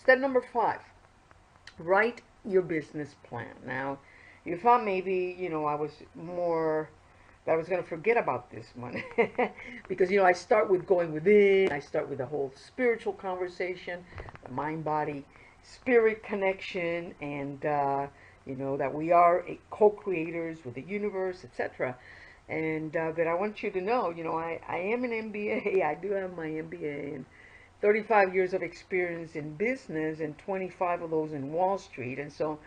Step number 5, write your business plan. Now, you thought maybe, I was more, that I was going to forget about this one. Because, I start with going within, I start with the whole spiritual conversation, the mind, body, spirit connection, and, that we are co-creators with the universe, etc. And, but I want you to know, I am an MBA, I do have my MBA, and 35 years of experience in business and 25 of those in Wall Street. And so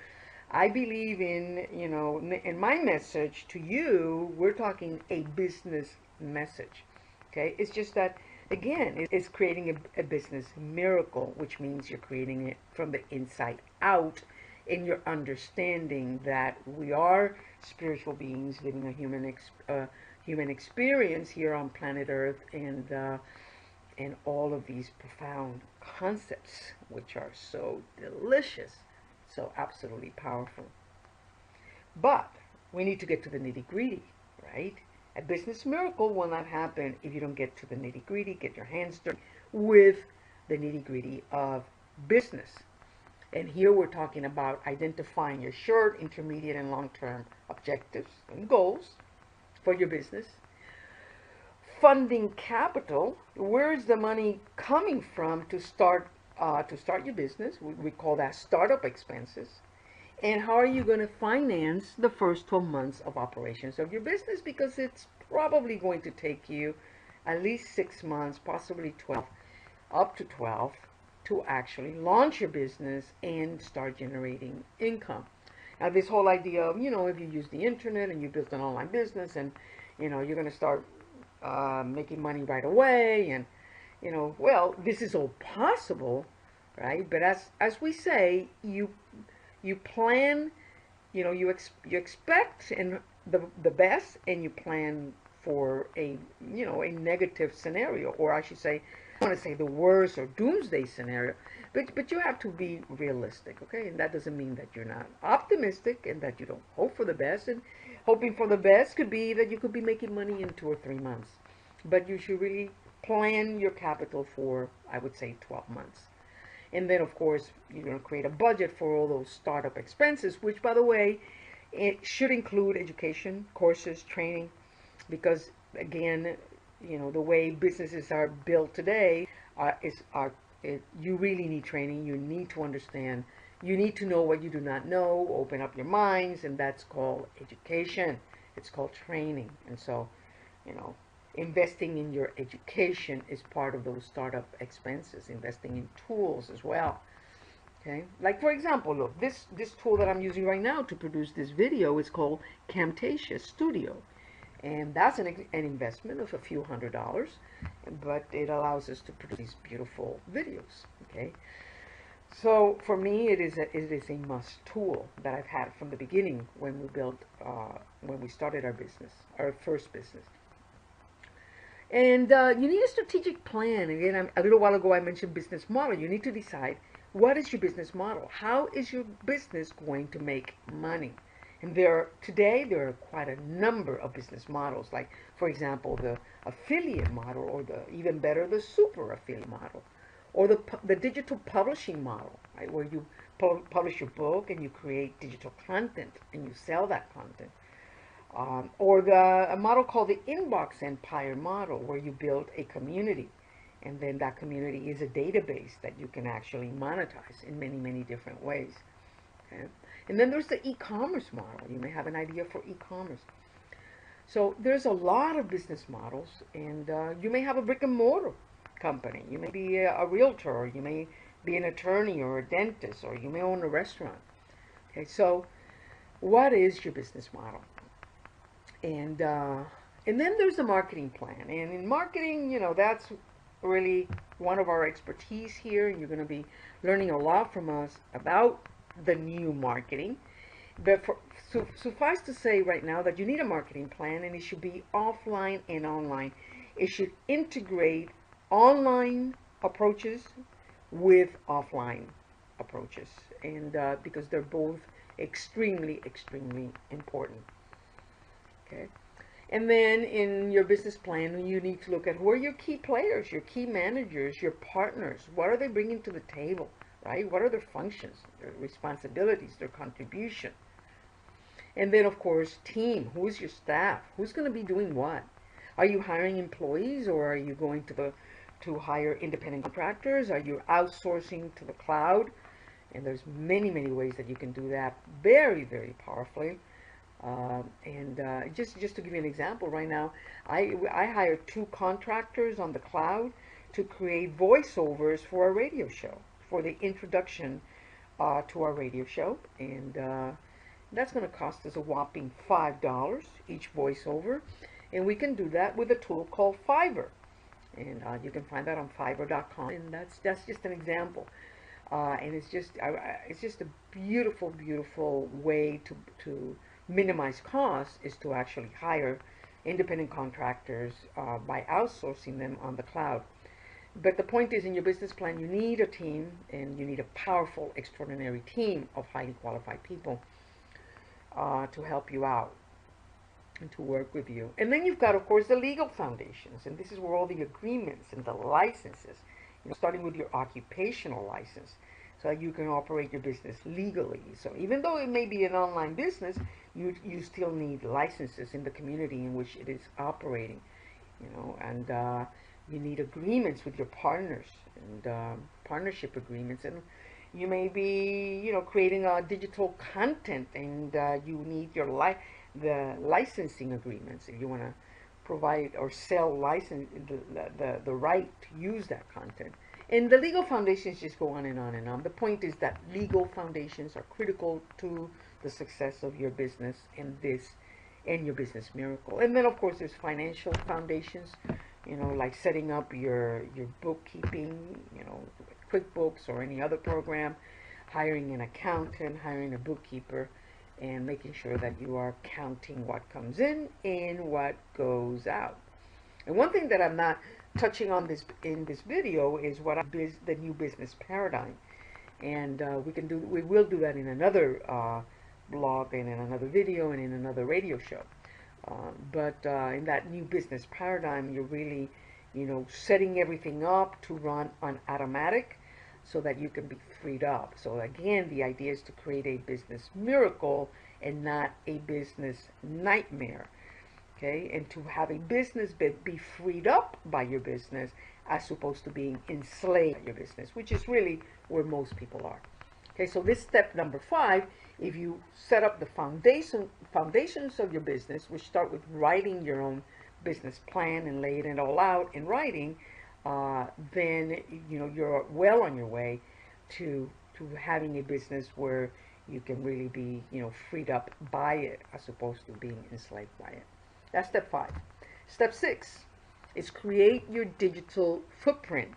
I believe in, in my message to you, we're talking a business message. Okay. It's just that, again, it's creating a business miracle, which means you're creating it from the inside out in your understanding that we are spiritual beings living a human experience here on planet Earth, and all of these profound concepts, which are so delicious, so absolutely powerful. But we need to get to the nitty gritty, right? A business miracle will not happen if you don't get to the nitty gritty, get your hands dirty with the nitty gritty of business. And here we're talking about identifying your short, intermediate, and long-term objectives and goals for your business. Funding capital, where is the money coming from to start your business? We call that startup expenses. And how are you going to finance the first 12 months of operations of your business? Because it's probably going to take you at least 6 months, possibly 12, up to 12, to actually launch your business and start generating income. Now, this whole idea of, if you use the internet and you build an online business and, you're going to start making money right away, and well, this is all possible, right? But as we say, you plan, you expect and the best, and you plan for a a negative scenario, or I should say, I want to say the worst or doomsday scenario. But you have to be realistic, okay? And that doesn't mean that you're not optimistic and that you don't hope for the best. And hoping for the best could be that you could be making money in 2 or 3 months. But you should really plan your capital for, I would say, 12 months. And then, of course, you're going to create a budget for all those startup expenses, which, by the way, it should include education, courses, training, because, again, the way businesses are built today you really need training. You need to understand. You need to know what you do not know. Open up your minds, and that's called education. It's called training. And so, investing in your education is part of those startup expenses. Investing in tools as well. Okay, like for example, look, this tool that I'm using right now to produce this video is called Camtasia Studio. And that's an investment of a few $100s, but it allows us to produce these beautiful videos. Okay, so for me, it is a must tool that I've had from the beginning when we started our business, our first business. And you need a strategic plan. Again, a little while ago I mentioned business model. You need to decide, what is your business model? How is your business going to make money? And today there are quite a number of business models, like, for example, the affiliate model, or even better, the super affiliate model, or the digital publishing model, right, where you publish your book and you create digital content and you sell that content. Or a model called the inbox empire model, where you build a community, and then that community is a database that you can actually monetize in many, many different ways. Okay? And then there's the e-commerce model. You may have an idea for e-commerce. So there's a lot of business models, and you may have a brick and mortar company. You may be a realtor, or you may be an attorney or a dentist, or you may own a restaurant. Okay, so what is your business model? And then there's the marketing plan. And in marketing, that's really one of our expertise here. You're going to be learning a lot from us about the new marketing. But suffice to say right now that you need a marketing plan, and it should be offline and online. It should integrate online approaches with offline approaches, and because they're both extremely, extremely important. Okay. And then in your business plan, you need to look at who are your key players, your key managers, your partners. What are they bringing to the table? right? What are their functions, their responsibilities, their contribution? And then, of course, team. Who's your staff? Who's going to be doing what? Are you hiring employees, or are you going to hire independent contractors? Are you outsourcing to the cloud? And there's many, many ways that you can do that very, very powerfully. Just to give you an example, right now, I hired 2 contractors on the cloud to create voiceovers for our radio show, for the introduction to our radio show. And that's going to cost us a whopping $5 each voiceover. And we can do that with a tool called Fiverr. And you can find that on Fiverr.com. And that's just an example. And it's just a beautiful, beautiful way to minimize costs, is to actually hire independent contractors by outsourcing them on the cloud. But the point is, in your business plan, you need a team, and you need a powerful, extraordinary team of highly qualified people to help you out and to work with you. And then you've got, of course, the legal foundations, and this is where all the agreements and the licenses, starting with your occupational license, so that you can operate your business legally. So even though it may be an online business, you still need licenses in the community in which it is operating, and you need agreements with your partners, and partnership agreements. And you may be, creating digital content, and you need the licensing agreements if you want to provide or sell the right to use that content. And the legal foundations just go on and on and on. The point is that legal foundations are critical to the success of your business and your business miracle. And then, of course, there's financial foundations, like setting up your bookkeeping, QuickBooks or any other program, hiring an accountant, hiring a bookkeeper, and making sure that you are counting what comes in and what goes out. And one thing that I'm not touching on in this video is the new business paradigm. And we will do that in another blog and in another video and in another radio show. But in that new business paradigm, you're really, setting everything up to run on automatic so that you can be freed up. So again, the idea is to create a business miracle and not a business nightmare. Okay, and to have a business be freed up by your business, as opposed to being enslaved by your business, which is really where most people are. Okay, so this step number 5, if you set up the foundations of your business, which start with writing your own business plan and laying it all out in writing, then you're well on your way to having a business where you can really be freed up by it, as opposed to being enslaved by it. That's step 5. Step 6 is create your digital footprint.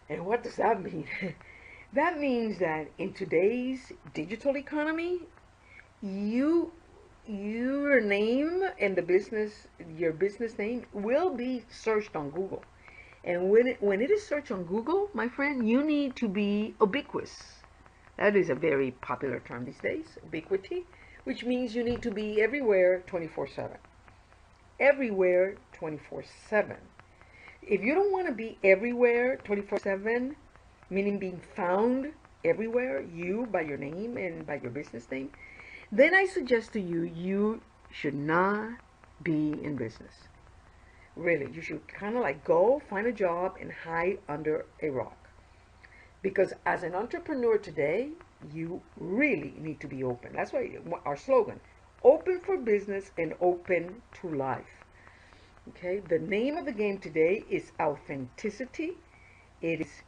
And what does that mean? That means that in today's digital economy, your name and your business name will be searched on Google. And when it is searched on Google, my friend, you need to be ubiquitous. That is a very popular term these days, ubiquity, which means you need to be everywhere 24/7. Everywhere 24/7. If you don't want to be everywhere 24/7, meaning being found everywhere, you by your name and by your business name, then I suggest to you, you should not be in business. Really, you should kind of like go find a job and hide under a rock. Because as an entrepreneur today, you really need to be open. That's why our slogan, open for business and open to life. Okay, the name of the game today is authenticity. It is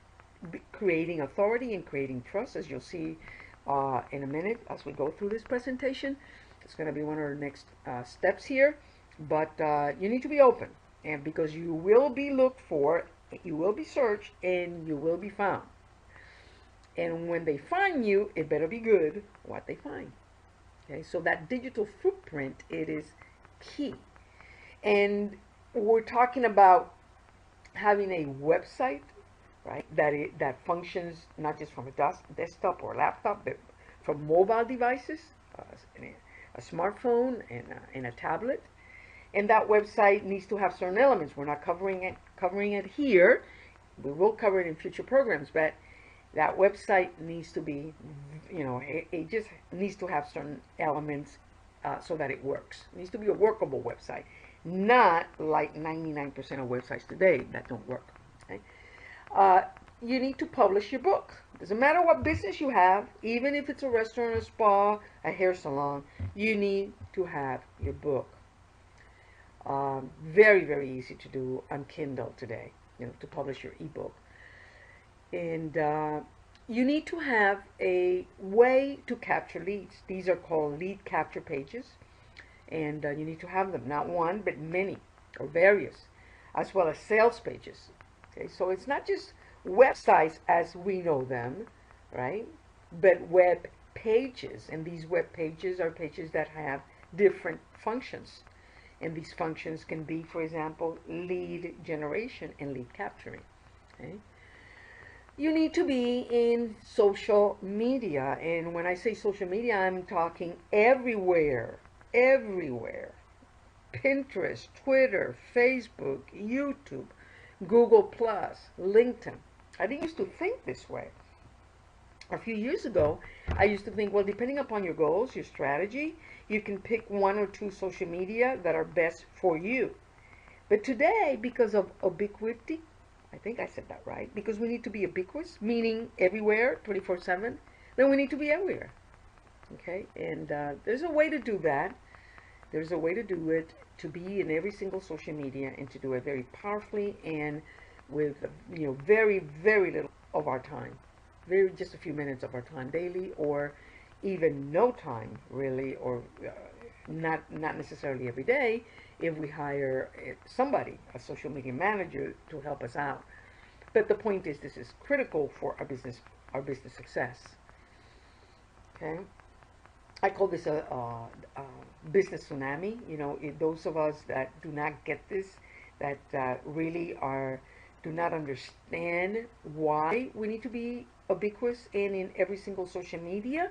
creating authority and creating trust, as you'll see in a minute as we go through this presentation. It's going to be one of our next steps here. But you need to be open, and because you will be looked for, you will be searched, and you will be found. And when they find you, it better be good what they find. Okay, so that digital footprint, it is key. And we're talking about having a website, right, that functions not just from a desktop or laptop, but from mobile devices, a smartphone and a tablet. And that website needs to have certain elements. We're not covering it here. We will cover it in future programs, but That website needs to be, it just needs to have certain elements so that it works. It needs to be a workable website, not like 99% of websites today that don't work. Okay? Uh, you need to publish your book. Doesn't matter what business you have, even if it's a restaurant, a spa, a hair salon, you need to have your book. Very, very easy to do on Kindle today, to publish your ebook. And you need to have a way to capture leads. These are called lead capture pages. And you need to have them, not one, but many or various, as well as sales pages. Okay, so it's not just websites as we know them, right? But web pages. And these web pages are pages that have different functions. And these functions can be, for example, lead generation and lead capturing. Okay? You need to be in social media. And when I say social media, I'm talking everywhere. Everywhere. Pinterest, Twitter, Facebook, YouTube, Google Plus, LinkedIn. I didn't used to think this way. A few years ago, I used to think, well, depending upon your goals, your strategy, you can pick one or two social media that are best for you. But today, because of ubiquity, I think I said that right, because we need to be ubiquitous, meaning everywhere, 24/7, then we need to be everywhere. Okay, and there's a way to do that. There's a way to do it, to be in every single social media and to do it very powerfully and with, very, very little of our time. Just a few minutes of our time daily, or even no time really, or not necessarily every day if we hire somebody, a social media manager, to help us out. But the point is, this is critical for our business success. Okay. I call this a business tsunami. Those of us that do not get this, that really do not understand why we need to be ubiquitous and in every single social media,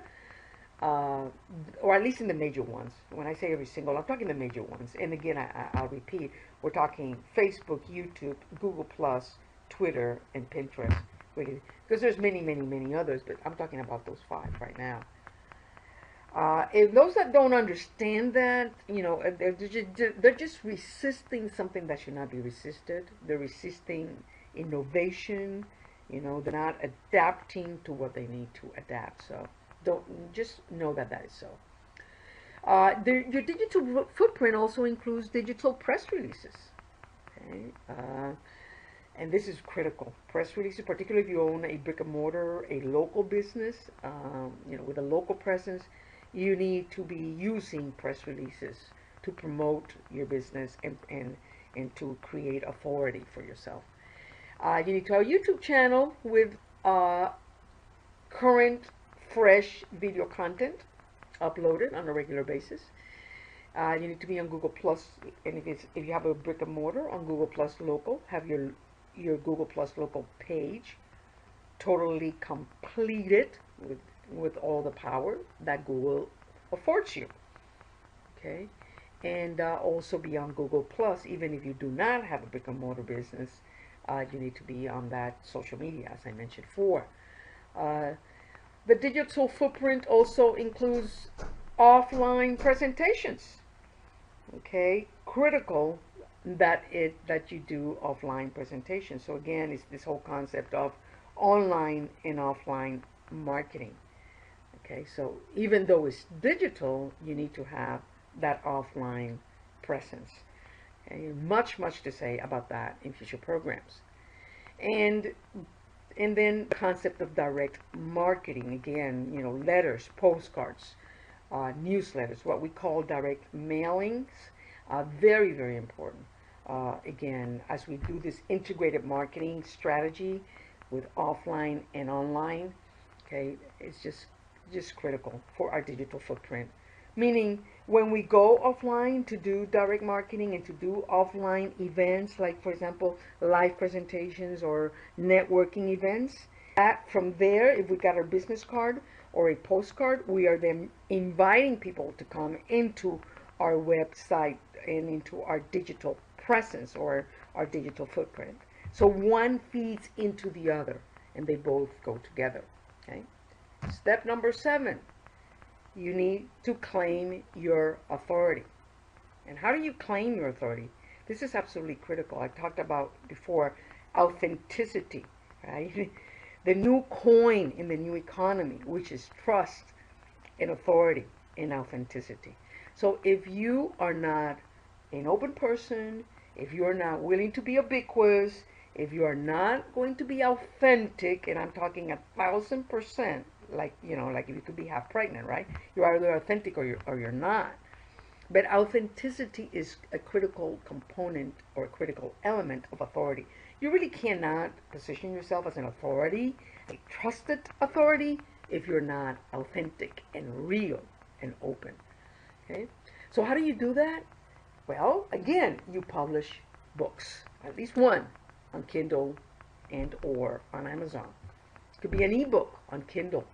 or at least in the major ones. When I say every single, I'm talking the major ones. And again, I'll repeat, we're talking Facebook, YouTube, Google Plus, Twitter, and Pinterest. Because there's many, many, many others, but I'm talking about those 5 right now. If those that don't understand that, they're just resisting something that should not be resisted. They're resisting innovation. They're not adapting to what they need to adapt. So just know that is so. Your digital footprint also includes digital press releases. Okay. And this is critical. Press releases, particularly if you own a brick and mortar, a local business, with a local presence, you need to be using press releases to promote your business and to create authority for yourself. You need to have a YouTube channel with current, fresh video content uploaded on a regular basis. You need to be on Google Plus, and if you have a brick and mortar, on Google Plus Local, have your Google Plus Local page totally completed with all the power that Google affords you. Okay, and also be on Google Plus, even if you do not have a brick and mortar business. You need to be on that social media, as I mentioned before. The digital footprint also includes offline presentations. Okay, critical that you do offline presentations. So again, it's this whole concept of online and offline marketing. Okay, so even though it's digital, you need to have that offline presence. Okay, much to say about that in future programs. And then the concept of direct marketing, again, letters, postcards, newsletters, what we call direct mailings, very, very important. Again, as we do this integrated marketing strategy with offline and online, okay, it's just critical for our digital footprint. Meaning, when we go offline to do direct marketing and to do offline events, like for example, live presentations or networking events, from there, if we got our business card or a postcard, we are then inviting people to come into our website and into our digital presence or our digital footprint. So one feeds into the other. and they both go together. Okay. Step number 7, you need to claim your authority. And how do you claim your authority? This is absolutely critical. I talked about before authenticity, right? The new coin in the new economy, which is trust and authority and authenticity. So if you are not an open person, if you're not willing to be ubiquitous, if you are not going to be authentic, and I'm talking 1,000%, like, you know, like if you could be half pregnant, right? You're either authentic or you're not. But authenticity is a critical component or a critical element of authority. You really cannot position yourself as an authority, a trusted authority, if you're not authentic and real and open. Okay? So how do you do that? Well, again, you publish books, at least one on Kindle and or on Amazon. It could be an ebook on Kindle,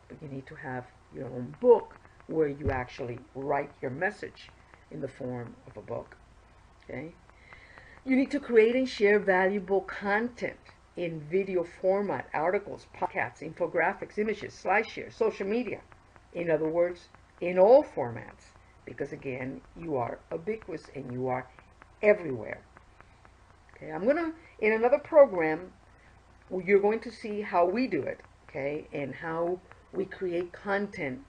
but you need to have your own book where you actually write your message in the form of a book. Okay? You need to create and share valuable content in video format, articles, podcasts, infographics, images, slideshares, social media. In other words, in all formats, because again, you are ubiquitous and you are everywhere. Okay, I'm gonna, in another program, you're going to see how we do it, okay, and how we create content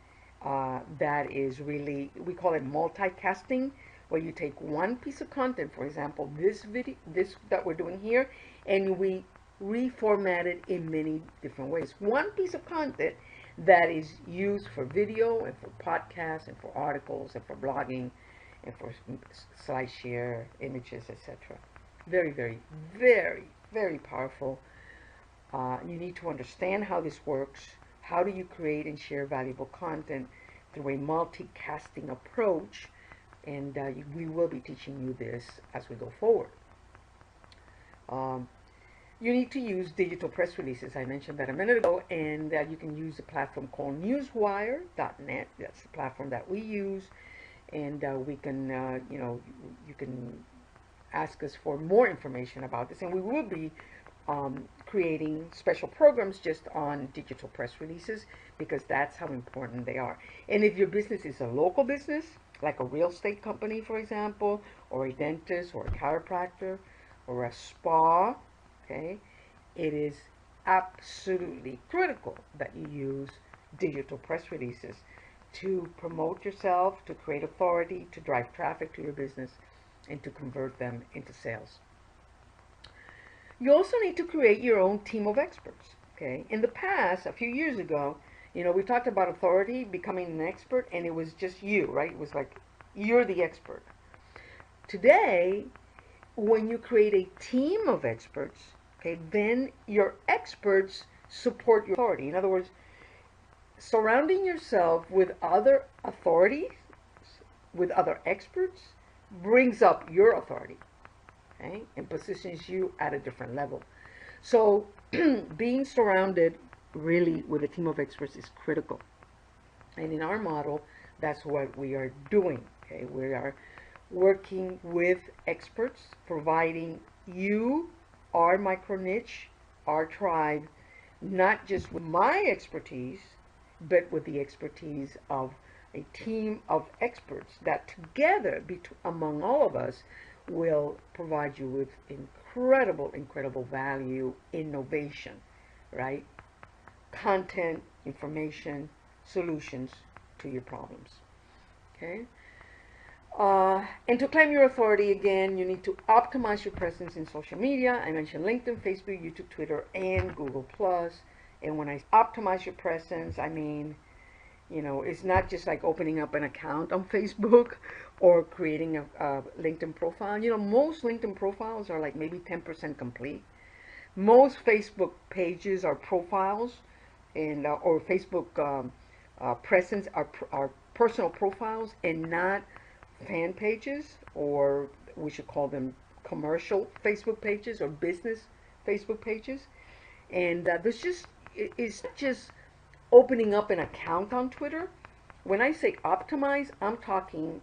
that is really, we call it multicasting, where you take one piece of content, for example, this video, this that we're doing here, and we reformat it in many different ways. One piece of content that is used for video and for podcasts and for articles and for blogging and for SlideShare, images, etc. Very, very, very, very powerful. You need to understand how this works. How do you create and share valuable content through a multicasting approach? And we will be teaching you this as we go forward. You need to use digital press releases. I mentioned that a minute ago, and you can use a platform called newswire.net. That's the platform that we use, and we can, you know, you can ask us for more information about this, and we will be creating special programs just on digital press releases, because that's how important they are. And if your business is a local business, like a real estate company, for example, or a dentist, or a chiropractor, or a spa, okay, it is absolutely critical that you use digital press releases to promote yourself, to create authority, to drive traffic to your business, and to convert them into sales. You also need to create your own team of experts. Okay, in the past, a few years ago, you know, we talked about authority, becoming an expert, and it was just you, right? It was like you're the expert. Today, when you create a team of experts, okay, then your experts support your authority. In other words, surrounding yourself with other authorities, with other experts, brings up your authority, okay, and positions you at a different level. So being surrounded really with a team of experts is critical. And in our model, that's what we are doing. Okay, we are working with experts, providing you, our micro niche, our tribe, not just with my expertise, but with the expertise of a team of experts that together, among all of us, will provide you with incredible value, innovation, right? Content, information, solutions to your problems. Okay? And to claim your authority, again, you need to optimize your presence in social media. I mentioned LinkedIn, Facebook, YouTube, Twitter, and Google+. And when I optimize your presence, I mean, you know, it's not just like opening up an account on Facebook or creating a LinkedIn profile. You know, most LinkedIn profiles are like maybe 10% complete. Most Facebook pages are profiles, and or Facebook presence are personal profiles and not fan pages, or we should call them commercial Facebook pages or business Facebook pages. And it's just opening up an account on Twitter. When I say optimize, I'm talking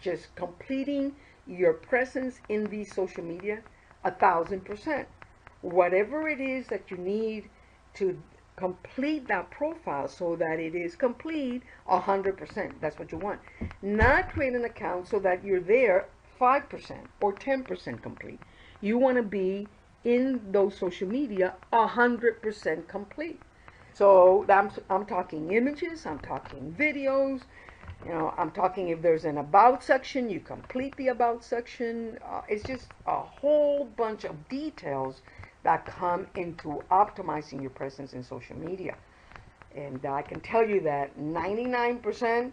just completing your presence in these social media 1,000%. Whatever it is that you need to complete that profile so that it is complete 100%. That's what you want. Not create an account so that you're there 5% or 10% complete. You want to be in those social media 100% complete. So I'm talking images, I'm talking videos, I'm talking if there's an about section, you complete the about section. It's just a whole bunch of details that come into optimizing your presence in social media. And I can tell you that 99%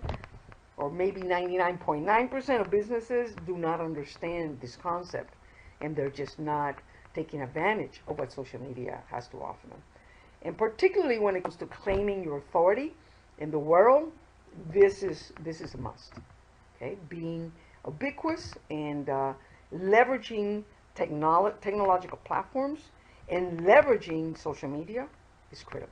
or maybe 99.9% of businesses do not understand this concept, and they're just not taking advantage of what social media has to offer them. And particularly when it comes to claiming your authority in the world, this is a must. Okay, being ubiquitous and leveraging technological platforms and leveraging social media is critical.